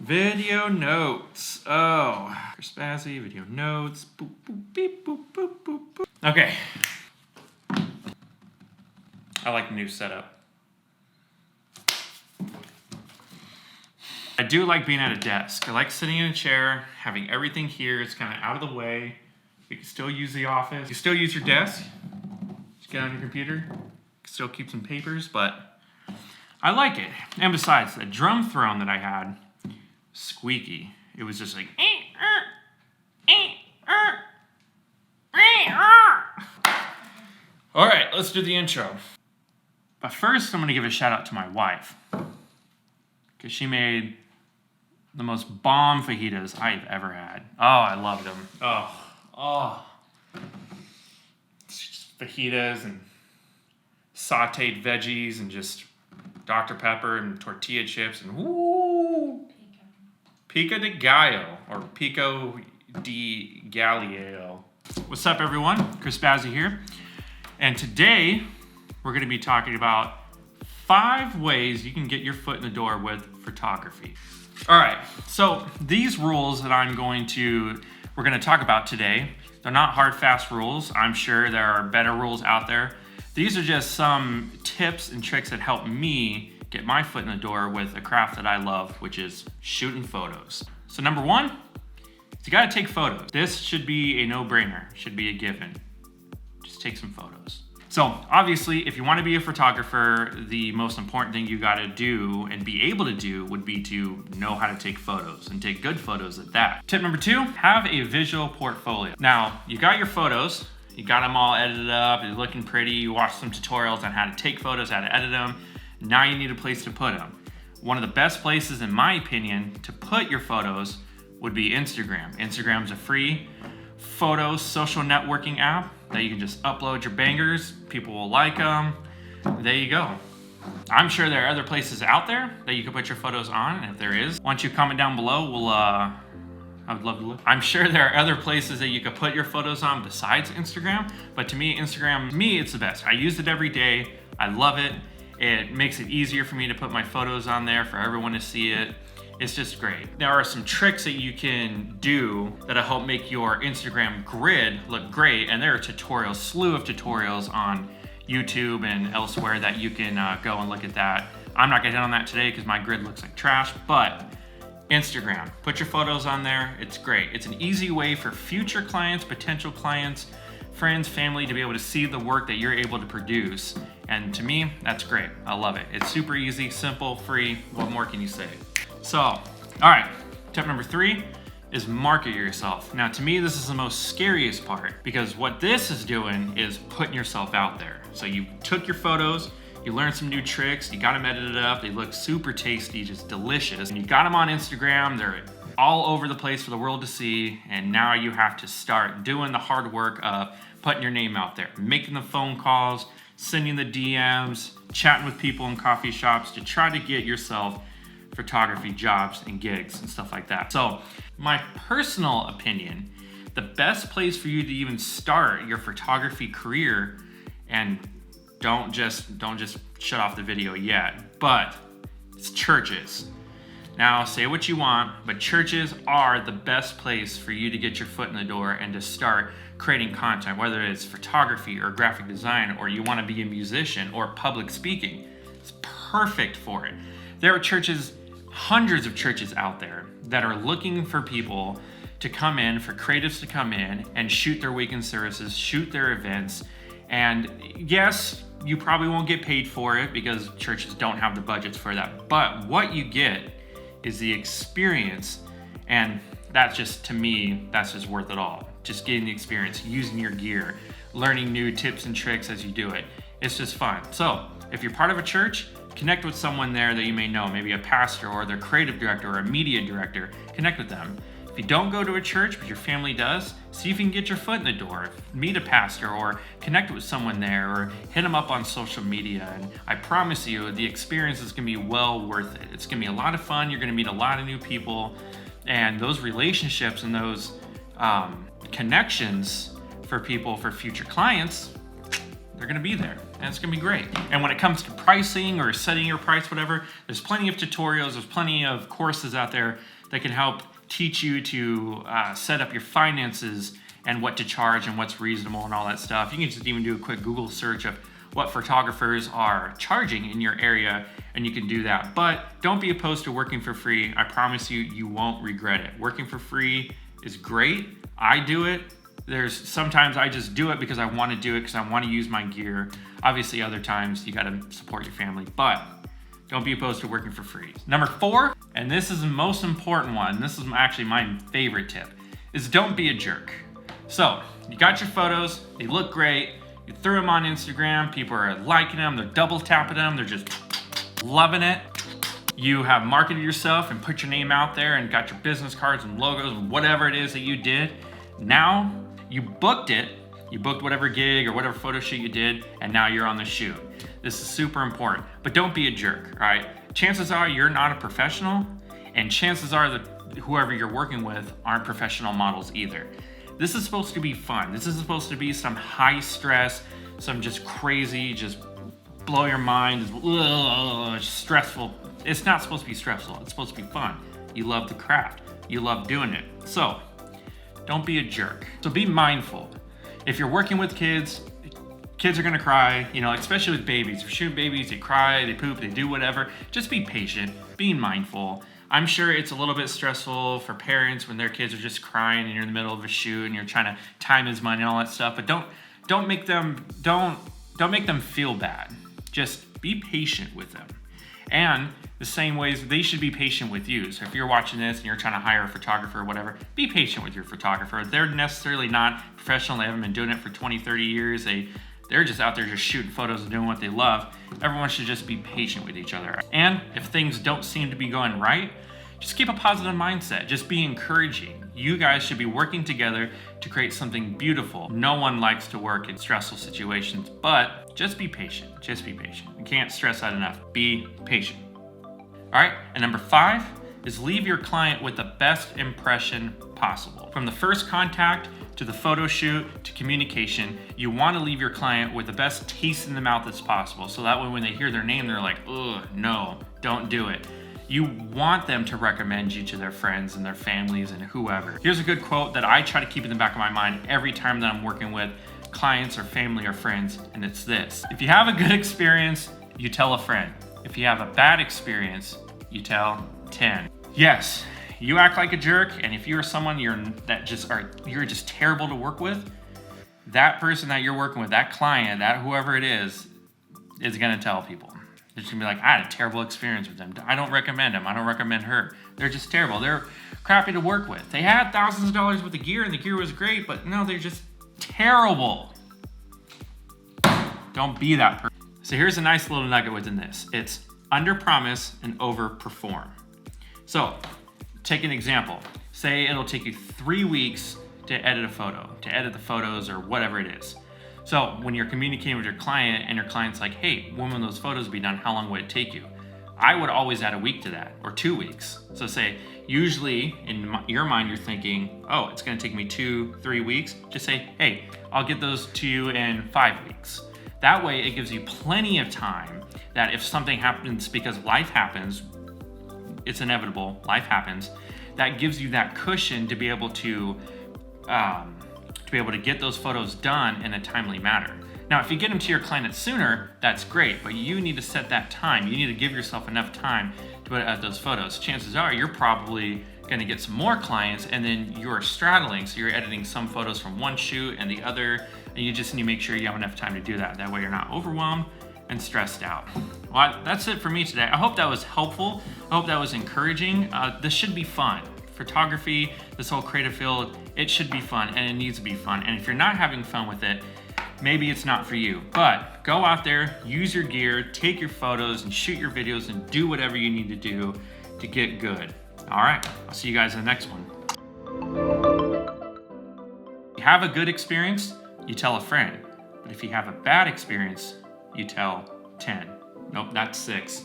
Video notes. Oh, Chris Bazzy, video notes. Boop, boop, beep, boop, boop, boop, boop. Okay. I like the new setup. I do like being at a desk. I like sitting in a chair, having everything here. It's kind of out of the way. You can still use the office. You can still use your desk. Just get on your computer. You can still keep some papers, but I like it. And besides, the drum throne that I had, squeaky. It was just like, all right, let's do the intro. But first, I'm gonna give a shout out to my wife, because she made the most bomb fajitas I've ever had. Oh, I loved them. Oh. It's just fajitas and sauteed veggies and just Dr. Pepper and tortilla chips and woo! Pico de Gallo, or Pico de Gallo. What's up, everyone? Chris Bazzy here. And today, we're gonna be talking about 5 ways you can get your foot in the door with photography. All right, so these rules that we're gonna talk about today, they're not hard, fast rules. I'm sure there are better rules out there. These are just some tips and tricks that help me get my foot in the door with a craft that I love, which is shooting photos. So number 1, is you gotta take photos. This should be a no-brainer, should be a given. Just take some photos. So obviously, if you want to be a photographer, the most important thing you got to do and be able to do would be to know how to take photos and take good photos at that. Tip number 2, have a visual portfolio. Now, you got your photos, you got them all edited up, they're looking pretty, you watched some tutorials on how to take photos, how to edit them. Now you need a place to put them. One of the best places, in my opinion, to put your photos would be Instagram. Instagram's a free photo social networking app that you can just upload your bangers, people will like them, there you go. I'm sure there are other places out there that you can put your photos on, and if there is, why don't you comment down below, I would love to look. I'm sure there are other places that you could put your photos on besides Instagram, but to me, Instagram, it's the best. I use it every day, I love it. It makes it easier for me to put my photos on there for everyone to see it. It's just great. There are some tricks that you can do that'll help make your Instagram grid look great, and there are tutorials, slew of tutorials on YouTube and elsewhere that you can go and look at that. I'm not gonna hit on that today because my grid looks like trash, but Instagram, put your photos on there, it's great. It's an easy way for future clients, potential clients, friends, family to be able to see the work that you're able to produce. And to me, that's great, I love it. It's super easy, simple, free, what more can you say? So, all right, tip number 3 is market yourself. Now, to me, this is the most scariest part because what this is doing is putting yourself out there. So you took your photos, you learned some new tricks, you got them edited up, they look super tasty, just delicious. And you got them on Instagram, they're all over the place for the world to see, and now you have to start doing the hard work of putting your name out there, making the phone calls, sending the DMs, chatting with people in coffee shops to try to get yourself photography jobs and gigs and stuff like that. So my personal opinion, the best place for you to even start your photography career, and don't just shut off the video yet, but it's churches. Now, say what you want, but churches are the best place for you to get your foot in the door and to start creating content, whether it's photography or graphic design, or you want to be a musician or public speaking. It's perfect for it. There are churches, hundreds of churches out there that are looking for people to come in, for creatives to come in and shoot their weekend services, shoot their events. And yes, you probably won't get paid for it because churches don't have the budgets for that. But what you get is the experience, and that's just, to me, that's just worth it all. Just getting the experience, using your gear, learning new tips and tricks as you do it. It's just fun. So if you're part of a church, connect with someone there that you may know, maybe a pastor or their creative director or a media director. Connect with them. If you don't go to a church, but your family does, see if you can get your foot in the door. Meet a pastor or connect with someone there or hit them up on social media. And I promise you, the experience is gonna be well worth it. It's gonna be a lot of fun. You're gonna meet a lot of new people, and those relationships and those connections for people, for future clients, they're gonna be there. and it's gonna be great. And when it comes to pricing or setting your price, whatever, there's plenty of tutorials, there's plenty of courses out there that can help teach you to set up your finances and what to charge and what's reasonable and all that stuff. You can just even do a quick Google search of what photographers are charging in your area, and you can do that. But don't be opposed to working for free. I promise you, you won't regret it. Working for free is great. I do it. There's sometimes I just do it because I want to do it because I want to use my gear. Obviously, other times you got to support your family, but don't be opposed to working for free. Number 4, and this is the most important one, this is actually my favorite tip, is don't be a jerk. So, you got your photos, they look great, you threw them on Instagram, people are liking them, they're double tapping them, they're just loving it. You have marketed yourself and put your name out there and got your business cards and logos and whatever it is that you did. Now, you booked it, you booked whatever gig or whatever photo shoot you did, and now you're on the shoot. This is super important, but don't be a jerk, all right? Chances are you're not a professional, and chances are that whoever you're working with aren't professional models either. This is supposed to be fun. This is supposed to be some high stress, some just crazy, just blow your mind, just stressful. It's not supposed to be stressful. It's supposed to be fun. You love the craft. You love doing it. So don't be a jerk. So be mindful. If you're working with kids, kids are gonna cry, you know, especially with babies. If you're shooting babies, they cry, they poop, they do whatever. Just be patient, be mindful. I'm sure it's a little bit stressful for parents when their kids are just crying and you're in the middle of a shoot and you're trying to time his money and all that stuff. But don't make them feel bad. Just be patient with them. And the same ways they should be patient with you. So if you're watching this and you're trying to hire a photographer or whatever, be patient with your photographer. They're necessarily not professional. They haven't been doing it for 20, 30 years. They're just out there just shooting photos and doing what they love. Everyone should just be patient with each other. And if things don't seem to be going right, just keep a positive mindset. Just be encouraging. You guys should be working together to create something beautiful. No one likes to work in stressful situations, but just be patient. Just be patient. You can't stress that enough. Be patient. All right, and number 5 is leave your client with the best impression possible. From the first contact to the photo shoot to communication, you want to leave your client with the best taste in the mouth as possible. So that way when they hear their name, they're like, ugh, no, don't do it. You want them to recommend you to their friends and their families and whoever. Here's a good quote that I try to keep in the back of my mind every time that I'm working with clients or family or friends, and it's this. If you have a good experience, you tell a friend. If you have a bad experience, you tell 10. Yes, you act like a jerk, and if you're someone you're just terrible to work with, that person that you're working with, that client, that whoever it is gonna tell people. They're just gonna be like, I had a terrible experience with them. I don't recommend them. I don't recommend her. They're just terrible. They're crappy to work with. They had thousands of dollars worth of gear, and the gear was great, but no, they're just terrible. Don't be that person. So here's a nice little nugget within this. It's under promise and over perform. So take an example. Say it'll take you 3 weeks to edit a photo, to edit the photos or whatever it is. So when you're communicating with your client and your client's like, hey, when will those photos be done? How long would it take you? I would always add a week to that, or 2 weeks. So say, usually in your mind, you're thinking, oh, it's gonna take me 2-3 weeks. Just say, hey, I'll get those to you in 5 weeks. That way it gives you plenty of time that if something happens, because life happens, it's inevitable, life happens, that gives you that cushion to be able to get those photos done in a timely manner. Now, if you get them to your client sooner, that's great, but you need to set that time. You need to give yourself enough time to put out those photos. Chances are you're probably gonna get some more clients, and then you're straddling, so you're editing some photos from one shoot and the other, and you just need to make sure you have enough time to do that. That way you're not overwhelmed and stressed out. Well, that's it for me today. I hope that was helpful. I hope that was encouraging. This should be fun. Photography, this whole creative field, it should be fun, and it needs to be fun. And if you're not having fun with it, maybe it's not for you. But go out there, use your gear, take your photos and shoot your videos and do whatever you need to do to get good. All right, I'll see you guys in the next one. If you have a good experience, you tell a friend. But if you have a bad experience, you tell 10. Nope, that's 6.